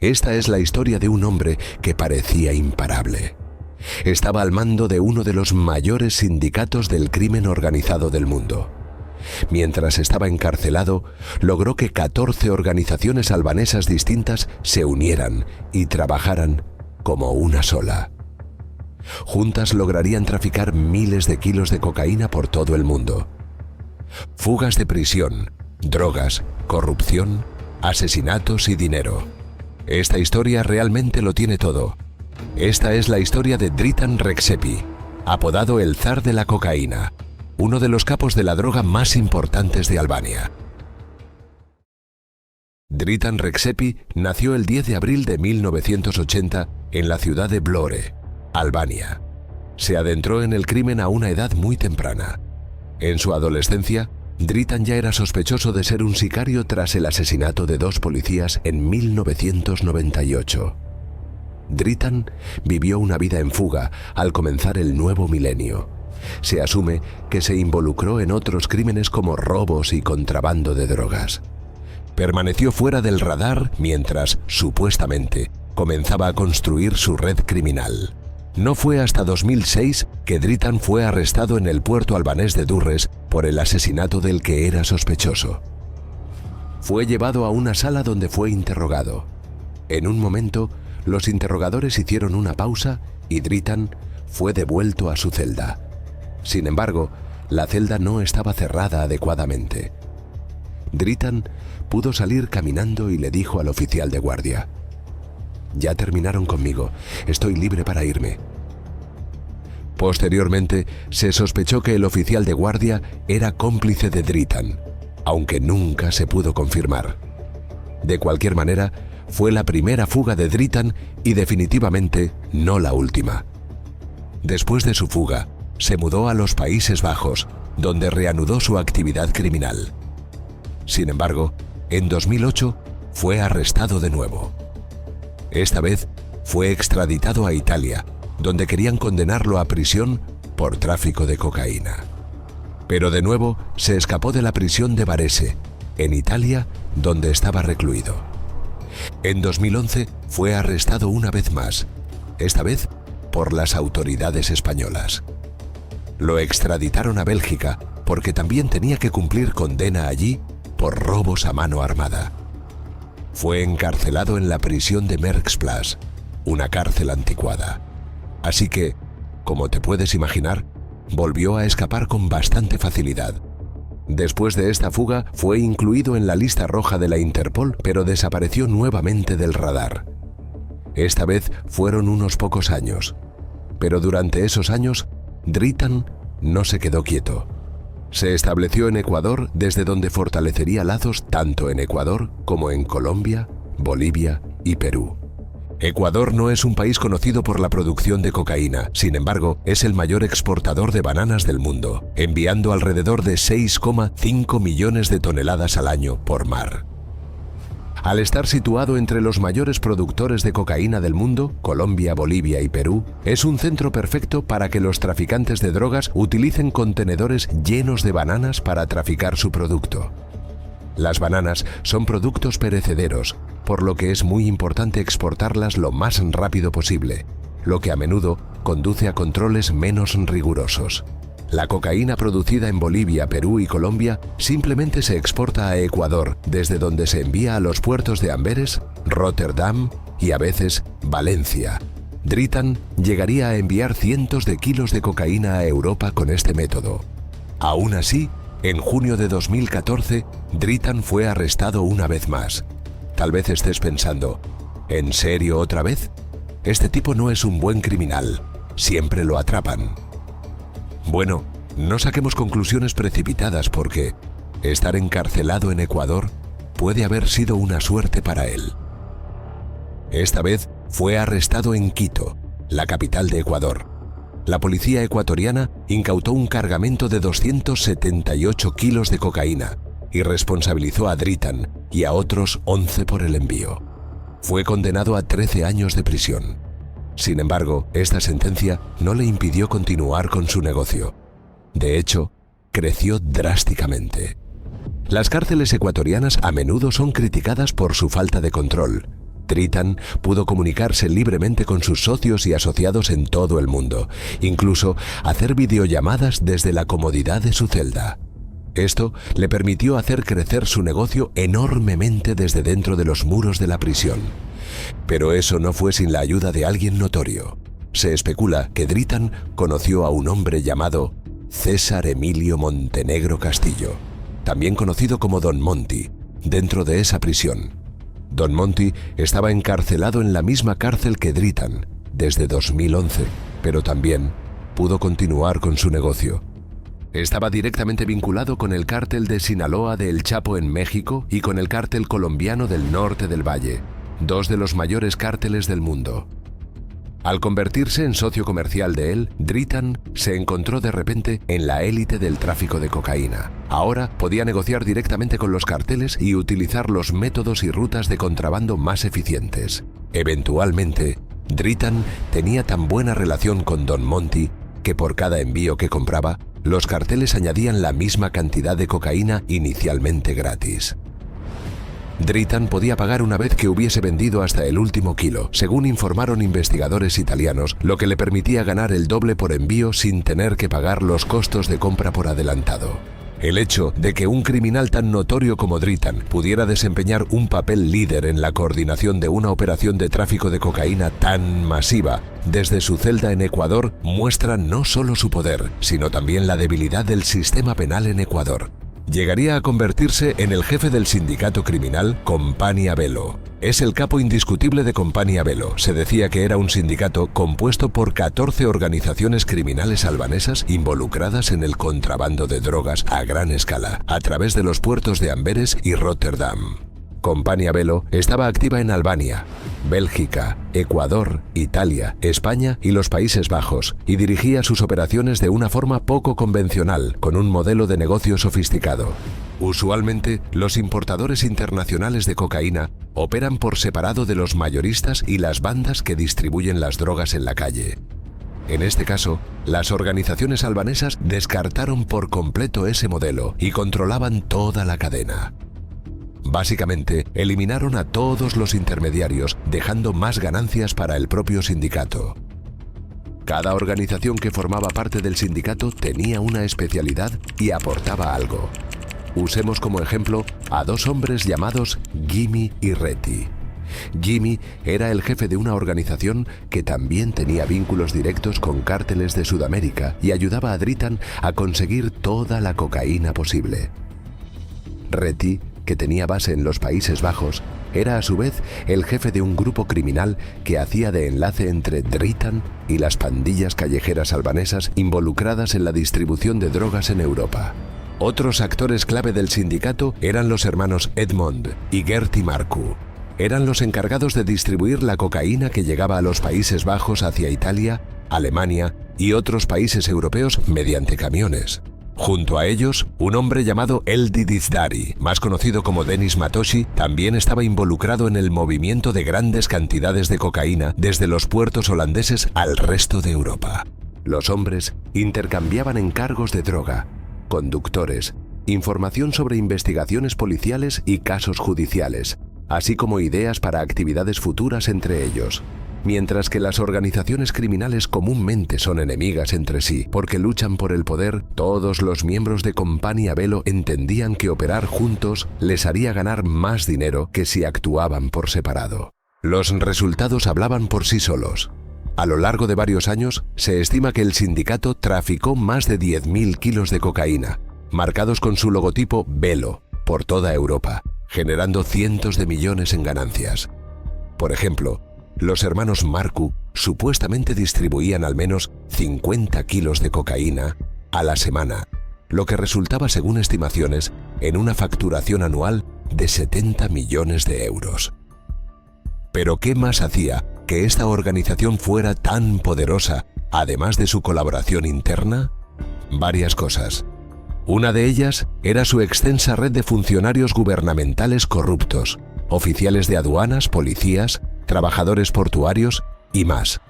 Esta es la historia de un hombre que parecía imparable. Estaba al mando de uno de los mayores sindicatos del crimen organizado del mundo. Mientras estaba encarcelado, logró que 14 organizaciones albanesas distintas se unieran y trabajaran como una sola. Juntas lograrían traficar miles de kilos de cocaína por todo el mundo. Fugas de prisión, drogas, corrupción, asesinatos y dinero. Esta historia realmente lo tiene todo. Esta es la historia de Dritan Rexepi, apodado el zar de la cocaína, uno de los capos de la droga más importantes de Albania. Dritan Rexepi nació el 10 de abril de 1980 en la ciudad de Vlore, Albania. Se adentró en el crimen a una edad muy temprana. En su adolescencia, Dritan ya era sospechoso de ser un sicario tras el asesinato de 2 policías en 1998. Dritan vivió una vida en fuga al comenzar el nuevo milenio. Se asume que se involucró en otros crímenes como robos y contrabando de drogas. Permaneció fuera del radar mientras, supuestamente, comenzaba a construir su red criminal. No fue hasta 2006 que Dritan fue arrestado en el puerto albanés de Durrës por el asesinato del que era sospechoso. Fue llevado a una sala donde fue interrogado. En un momento, los interrogadores hicieron una pausa y Dritan fue devuelto a su celda. Sin embargo, la celda no estaba cerrada adecuadamente. Dritan pudo salir caminando y le dijo al oficial de guardia: «Ya terminaron conmigo, estoy libre para irme». Posteriormente, se sospechó que el oficial de guardia era cómplice de Dritan, aunque nunca se pudo confirmar. De cualquier manera, fue la primera fuga de Dritan y definitivamente no la última. Después de su fuga, se mudó a los Países Bajos, donde reanudó su actividad criminal. Sin embargo, en 2008 fue arrestado de nuevo. Esta vez fue extraditado a Italia, donde querían condenarlo a prisión por tráfico de cocaína. Pero de nuevo se escapó de la prisión de Varese, en Italia, donde estaba recluido. En 2011 fue arrestado una vez más, esta vez por las autoridades españolas. Lo extraditaron a Bélgica porque también tenía que cumplir condena allí por robos a mano armada. Fue encarcelado en la prisión de Merksplas, una cárcel anticuada. Así que, como te puedes imaginar, volvió a escapar con bastante facilidad. Después de esta fuga, fue incluido en la lista roja de la Interpol, pero desapareció nuevamente del radar. Esta vez fueron unos pocos años, pero durante esos años, Dritan no se quedó quieto. Se estableció en Ecuador, desde donde fortalecería lazos tanto en Ecuador como en Colombia, Bolivia y Perú. Ecuador no es un país conocido por la producción de cocaína, sin embargo, es el mayor exportador de bananas del mundo, enviando alrededor de 6,5 millones de toneladas al año por mar. Al estar situado entre los mayores productores de cocaína del mundo, Colombia, Bolivia y Perú, es un centro perfecto para que los traficantes de drogas utilicen contenedores llenos de bananas para traficar su producto. Las bananas son productos perecederos, por lo que es muy importante exportarlas lo más rápido posible, lo que a menudo conduce a controles menos rigurosos. La cocaína producida en Bolivia, Perú y Colombia simplemente se exporta a Ecuador, desde donde se envía a los puertos de Amberes, Rotterdam y a veces Valencia. Dritan llegaría a enviar cientos de kilos de cocaína a Europa con este método. Aún así, en junio de 2014, Dritan fue arrestado una vez más. Tal vez estés pensando, ¿en serio otra vez? Este tipo no es un buen criminal, siempre lo atrapan. Bueno, no saquemos conclusiones precipitadas porque estar encarcelado en Ecuador puede haber sido una suerte para él. Esta vez fue arrestado en Quito, la capital de Ecuador. La policía ecuatoriana incautó un cargamento de 278 kilos de cocaína y responsabilizó a Dritan y a otros 11 por el envío. Fue condenado a 13 años de prisión. Sin embargo, esta sentencia no le impidió continuar con su negocio. De hecho, creció drásticamente. Las cárceles ecuatorianas a menudo son criticadas por su falta de control. Dritan pudo comunicarse libremente con sus socios y asociados en todo el mundo, incluso hacer videollamadas desde la comodidad de su celda. Esto le permitió hacer crecer su negocio enormemente desde dentro de los muros de la prisión. Pero eso no fue sin la ayuda de alguien notorio. Se especula que Dritan conoció a un hombre llamado César Emilio Montenegro Castillo, también conocido como Don Monty, dentro de esa prisión. Don Monty estaba encarcelado en la misma cárcel que Dritan desde 2011, pero también pudo continuar con su negocio. Estaba directamente vinculado con el cártel de Sinaloa de El Chapo en México y con el cártel colombiano del Norte del Valle, dos de los mayores cárteles del mundo. Al convertirse en socio comercial de él, Dritan se encontró de repente en la élite del tráfico de cocaína. Ahora podía negociar directamente con los carteles y utilizar los métodos y rutas de contrabando más eficientes. Eventualmente, Dritan tenía tan buena relación con Don Monty que por cada envío que compraba, los carteles añadían la misma cantidad de cocaína inicialmente gratis. Dritan podía pagar una vez que hubiese vendido hasta el último kilo, según informaron investigadores italianos, lo que le permitía ganar el doble por envío sin tener que pagar los costos de compra por adelantado. El hecho de que un criminal tan notorio como Dritan pudiera desempeñar un papel líder en la coordinación de una operación de tráfico de cocaína tan masiva desde su celda en Ecuador muestra no solo su poder, sino también la debilidad del sistema penal en Ecuador. Llegaría a convertirse en el jefe del sindicato criminal Compagnia Velo. Es el capo indiscutible de Compagnia Velo. Se decía que era un sindicato compuesto por 14 organizaciones criminales albanesas involucradas en el contrabando de drogas a gran escala, a través de los puertos de Amberes y Rotterdam. Compagnia Velo estaba activa en Albania, Bélgica, Ecuador, Italia, España y los Países Bajos, y dirigía sus operaciones de una forma poco convencional, con un modelo de negocio sofisticado. Usualmente, los importadores internacionales de cocaína operan por separado de los mayoristas y las bandas que distribuyen las drogas en la calle. En este caso, las organizaciones albanesas descartaron por completo ese modelo y controlaban toda la cadena. Básicamente, eliminaron a todos los intermediarios, dejando más ganancias para el propio sindicato. Cada organización que formaba parte del sindicato tenía una especialidad y aportaba algo. Usemos como ejemplo a dos hombres llamados Jimmy y Reti. Jimmy era el jefe de una organización que también tenía vínculos directos con cárteles de Sudamérica y ayudaba a Dritan a conseguir toda la cocaína posible. Reti, que tenía base en los Países Bajos, era a su vez el jefe de un grupo criminal que hacía de enlace entre Dritan y las pandillas callejeras albanesas involucradas en la distribución de drogas en Europa. Otros actores clave del sindicato eran los hermanos Edmond y Gerti Markku. Eran los encargados de distribuir la cocaína que llegaba a los Países Bajos hacia Italia, Alemania y otros países europeos mediante camiones. Junto a ellos, un hombre llamado Eldi Dizdari, más conocido como Denis Matoshi, también estaba involucrado en el movimiento de grandes cantidades de cocaína desde los puertos holandeses al resto de Europa. Los hombres intercambiaban encargos de droga, conductores, información sobre investigaciones policiales y casos judiciales, así como ideas para actividades futuras entre ellos. Mientras que las organizaciones criminales comúnmente son enemigas entre sí porque luchan por el poder, todos los miembros de Compagnia Velo entendían que operar juntos les haría ganar más dinero que si actuaban por separado. Los resultados hablaban por sí solos. A lo largo de varios años, se estima que el sindicato traficó más de 10.000 kilos de cocaína, marcados con su logotipo Velo, por toda Europa, generando cientos de millones en ganancias. Por ejemplo, los hermanos Markku supuestamente distribuían al menos 50 kilos de cocaína a la semana, lo que resultaba, según estimaciones, en una facturación anual de 70 millones de euros. Pero ¿qué más hacía que esta organización fuera tan poderosa, además de su colaboración interna? Varias cosas. Una de ellas era su extensa red de funcionarios gubernamentales corruptos, oficiales de aduanas, policías, trabajadores portuarios y más.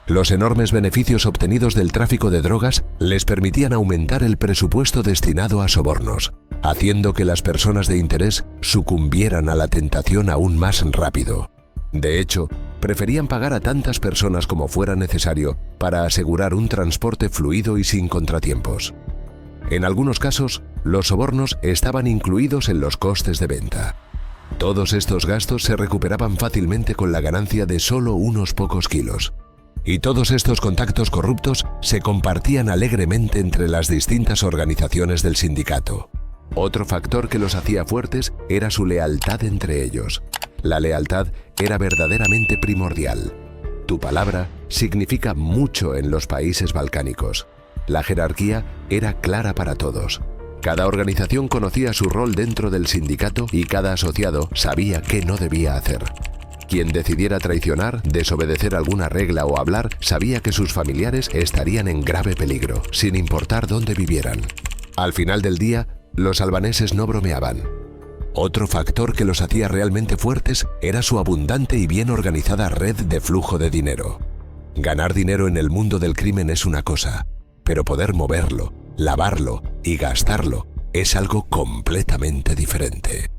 Los enormes beneficios obtenidos del tráfico de drogas les permitían aumentar el presupuesto destinado a sobornos, haciendo que las personas de interés sucumbieran a la tentación aún más rápido. De hecho, preferían pagar a tantas personas como fuera necesario para asegurar un transporte fluido y sin contratiempos. En algunos casos, los sobornos estaban incluidos en los costes de venta. Todos estos gastos se recuperaban fácilmente con la ganancia de solo unos pocos kilos. Y todos estos contactos corruptos se compartían alegremente entre las distintas organizaciones del sindicato. Otro factor que los hacía fuertes era su lealtad entre ellos. La lealtad era verdaderamente primordial. Tu palabra significa mucho en los países balcánicos. La jerarquía era clara para todos. Cada organización conocía su rol dentro del sindicato y cada asociado sabía qué no debía hacer. Quien decidiera traicionar, desobedecer alguna regla o hablar, sabía que sus familiares estarían en grave peligro, sin importar dónde vivieran. Al final del día, los albaneses no bromeaban. Otro factor que los hacía realmente fuertes era su abundante y bien organizada red de flujo de dinero. Ganar dinero en el mundo del crimen es una cosa, pero poder moverlo, lavarlo y gastarlo es algo completamente diferente.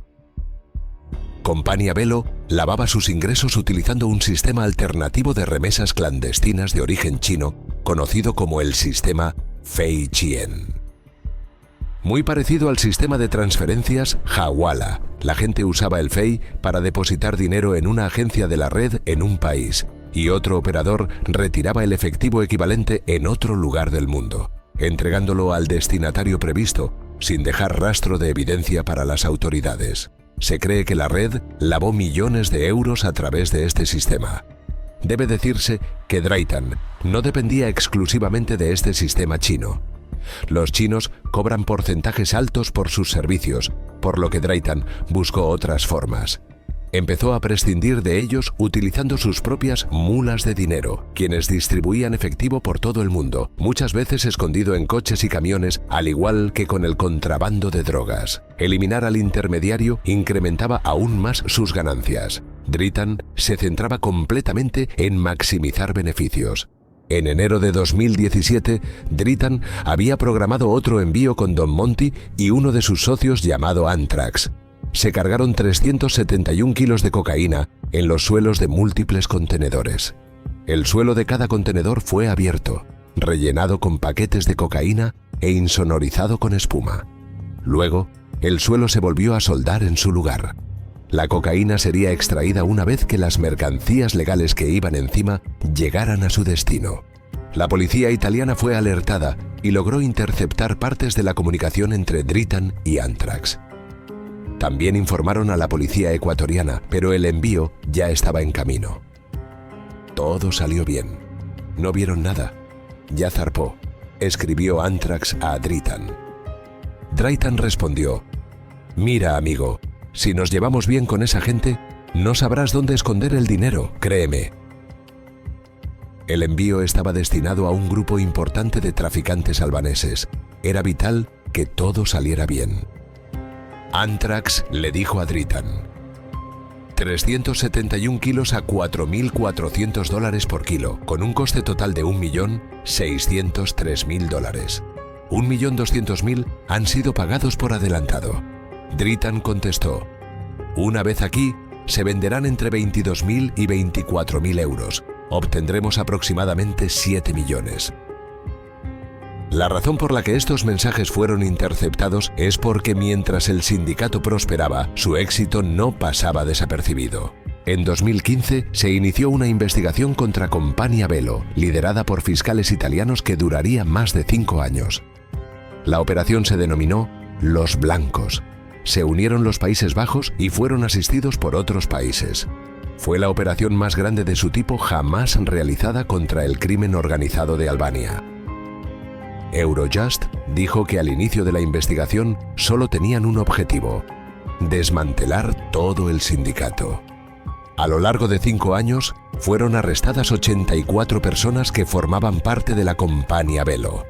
Compania Velo lavaba sus ingresos utilizando un sistema alternativo de remesas clandestinas de origen chino, conocido como el sistema Fei Chien. Muy parecido al sistema de transferencias Hawala, la gente usaba el Fei para depositar dinero en una agencia de la red en un país, y otro operador retiraba el efectivo equivalente en otro lugar del mundo, entregándolo al destinatario previsto, sin dejar rastro de evidencia para las autoridades. Se cree que la red lavó millones de euros a través de este sistema. Debe decirse que Drayton no dependía exclusivamente de este sistema chino. Los chinos cobran porcentajes altos por sus servicios, por lo que Drayton buscó otras formas. Empezó a prescindir de ellos utilizando sus propias mulas de dinero, quienes distribuían efectivo por todo el mundo, muchas veces escondido en coches y camiones, al igual que con el contrabando de drogas. Eliminar al intermediario incrementaba aún más sus ganancias. Drayton se centraba completamente en maximizar beneficios. En enero de 2017, Drayton había programado otro envío con Don Monty y uno de sus socios llamado Anthrax. Se cargaron 371 kilos de cocaína en los suelos de múltiples contenedores. El suelo de cada contenedor fue abierto, rellenado con paquetes de cocaína e insonorizado con espuma. Luego, el suelo se volvió a soldar en su lugar. La cocaína sería extraída una vez que las mercancías legales que iban encima llegaran a su destino. La policía italiana fue alertada y logró interceptar partes de la comunicación entre Drayton y Anthrax. También informaron a la policía ecuatoriana, pero el envío ya estaba en camino. Todo salió bien. No vieron nada. Ya zarpó, escribió Anthrax a Drayton. Drayton respondió: «Mira, amigo, si nos llevamos bien con esa gente, no sabrás dónde esconder el dinero, créeme». El envío estaba destinado a un grupo importante de traficantes albaneses. Era vital que todo saliera bien. Anthrax le dijo a Drayton: 371 kilos a $4.400 por kilo, con un coste total de $1.603.000. $1.200.000 han sido pagados por adelantado. Drayton contestó: «Una vez aquí, se venderán entre 22.000 y 24.000 euros. Obtendremos aproximadamente 7 millones». La razón por la que estos mensajes fueron interceptados es porque mientras el sindicato prosperaba, su éxito no pasaba desapercibido. En 2015 se inició una investigación contra Compania Velo, liderada por fiscales italianos que duraría más de 5 años. La operación se denominó Los Blancos. Se unieron los Países Bajos y fueron asistidos por otros países. Fue la operación más grande de su tipo jamás realizada contra el crimen organizado de Albania. Eurojust dijo que al inicio de la investigación solo tenían un objetivo: desmantelar todo el sindicato. A lo largo de 5 años, fueron arrestadas 84 personas que formaban parte de la Compania Velo.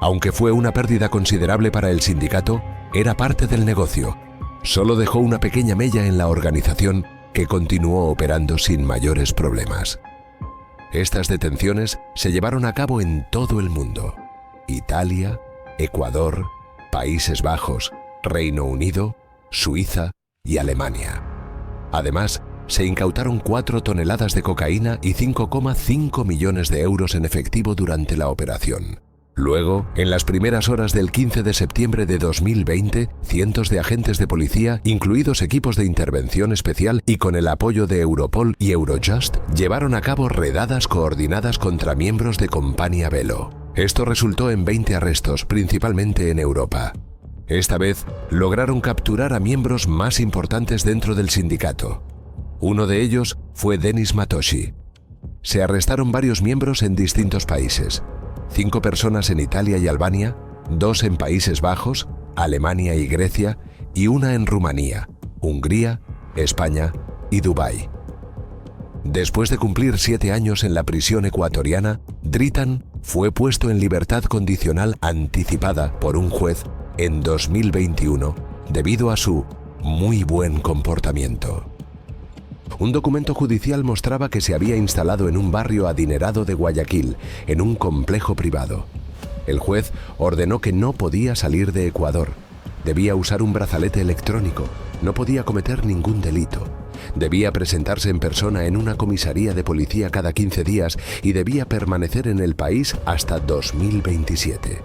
Aunque fue una pérdida considerable para el sindicato, era parte del negocio. Solo dejó una pequeña mella en la organización que continuó operando sin mayores problemas. Estas detenciones se llevaron a cabo en todo el mundo: Italia, Ecuador, Países Bajos, Reino Unido, Suiza y Alemania. Además, se incautaron 4 toneladas de cocaína y 5,5 millones de euros en efectivo durante la operación. Luego, en las primeras horas del 15 de septiembre de 2020, cientos de agentes de policía, incluidos equipos de intervención especial y con el apoyo de Europol y Eurojust, llevaron a cabo redadas coordinadas contra miembros de Compagnia Velo. Esto resultó en 20 arrestos, principalmente en Europa. Esta vez, lograron capturar a miembros más importantes dentro del sindicato. Uno de ellos fue Denis Matoshi. Se arrestaron varios miembros en distintos países. 5 personas en Italia y Albania, 2 en Países Bajos, Alemania y Grecia, y 1 en Rumanía, Hungría, España y Dubái. Después de cumplir 7 años en la prisión ecuatoriana, Dritan fue puesto en libertad condicional anticipada por un juez en 2021 debido a su muy buen comportamiento. Un documento judicial mostraba que se había instalado en un barrio adinerado de Guayaquil, en un complejo privado. El juez ordenó que no podía salir de Ecuador. Debía usar un brazalete electrónico, no podía cometer ningún delito. Debía presentarse en persona en una comisaría de policía cada 15 días y debía permanecer en el país hasta 2027.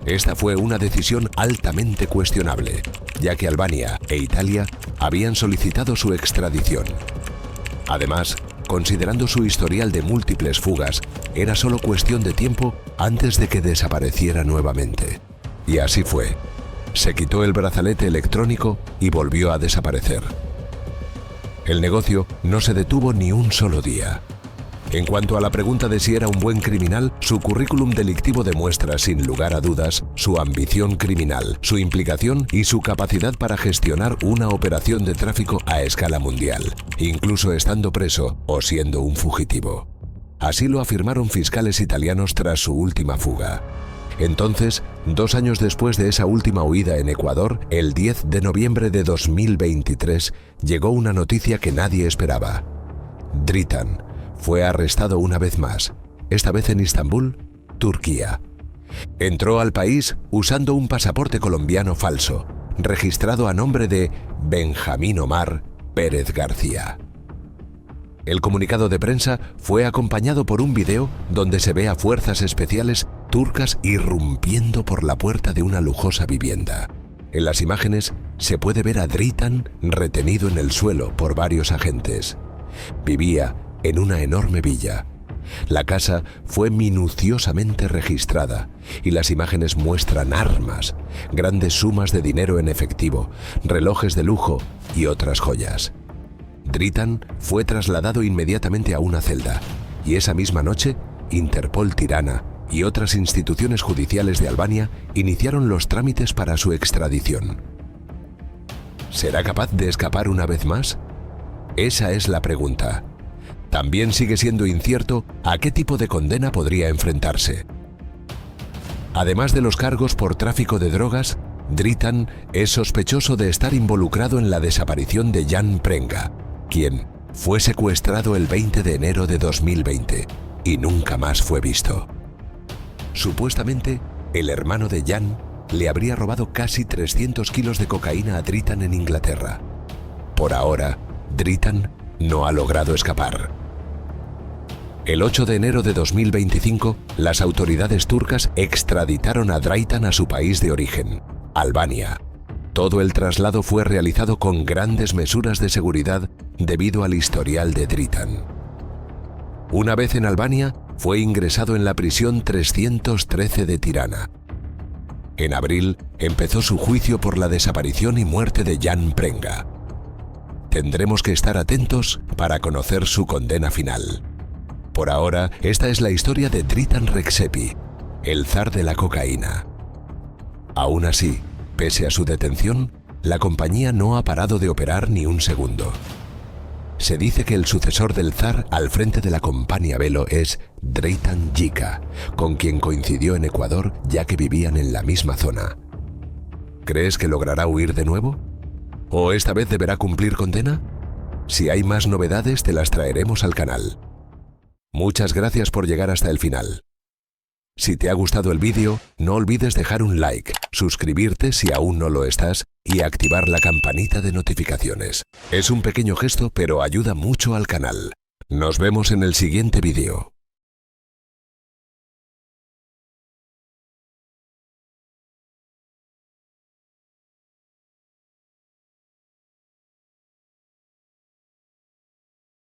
Esta fue una decisión altamente cuestionable, ya que Albania e Italia habían solicitado su extradición. Además, considerando su historial de múltiples fugas, era solo cuestión de tiempo antes de que desapareciera nuevamente. Y así fue. Se quitó el brazalete electrónico y volvió a desaparecer. El negocio no se detuvo ni un solo día. En cuanto a la pregunta de si era un buen criminal, su currículum delictivo demuestra sin lugar a dudas su ambición criminal, su implicación y su capacidad para gestionar una operación de tráfico a escala mundial, incluso estando preso o siendo un fugitivo. Así lo afirmaron fiscales italianos tras su última fuga. Entonces, 2 años después de esa última huida en Ecuador, el 10 de noviembre de 2023, llegó una noticia que nadie esperaba. Dritan fue arrestado una vez más, esta vez en Estambul, Turquía. Entró al país usando un pasaporte colombiano falso, registrado a nombre de Benjamín Omar Pérez García. El comunicado de prensa fue acompañado por un video donde se ve a fuerzas especiales turcas irrumpiendo por la puerta de una lujosa vivienda. En las imágenes se puede ver a Dritan retenido en el suelo por varios agentes. Vivía en una enorme villa. La casa fue minuciosamente registrada y las imágenes muestran armas, grandes sumas de dinero en efectivo, relojes de lujo y otras joyas. Dritan fue trasladado inmediatamente a una celda y esa misma noche, Interpol Tirana y otras instituciones judiciales de Albania iniciaron los trámites para su extradición. ¿Será capaz de escapar una vez más? Esa es la pregunta. También sigue siendo incierto a qué tipo de condena podría enfrentarse. Además de los cargos por tráfico de drogas, Dritan es sospechoso de estar involucrado en la desaparición de Jan Prenga, quien fue secuestrado el 20 de enero de 2020 y nunca más fue visto. Supuestamente, el hermano de Jan le habría robado casi 300 kilos de cocaína a Dritan en Inglaterra. Por ahora, Dritan no ha logrado escapar. El 8 de enero de 2025, las autoridades turcas extraditaron a Dritan a su país de origen, Albania. Todo el traslado fue realizado con grandes mesuras de seguridad debido al historial de Dritan. Una vez en Albania, fue ingresado en la prisión 313 de Tirana. En abril, empezó su juicio por la desaparición y muerte de Jan Prenga. Tendremos que estar atentos para conocer su condena final. Por ahora, esta es la historia de Dritan Rexepi, el zar de la cocaína. Aún así, pese a su detención, la compañía no ha parado de operar ni un segundo. Se dice que el sucesor del zar al frente de la Compagnia Velo es Dritan Jika, con quien coincidió en Ecuador ya que vivían en la misma zona. ¿Crees que logrará huir de nuevo? ¿O esta vez deberá cumplir condena? Si hay más novedades, te las traeremos al canal. Muchas gracias por llegar hasta el final. Si te ha gustado el vídeo, no olvides dejar un like, suscribirte si aún no lo estás y activar la campanita de notificaciones. Es un pequeño gesto, pero ayuda mucho al canal. Nos vemos en el siguiente vídeo.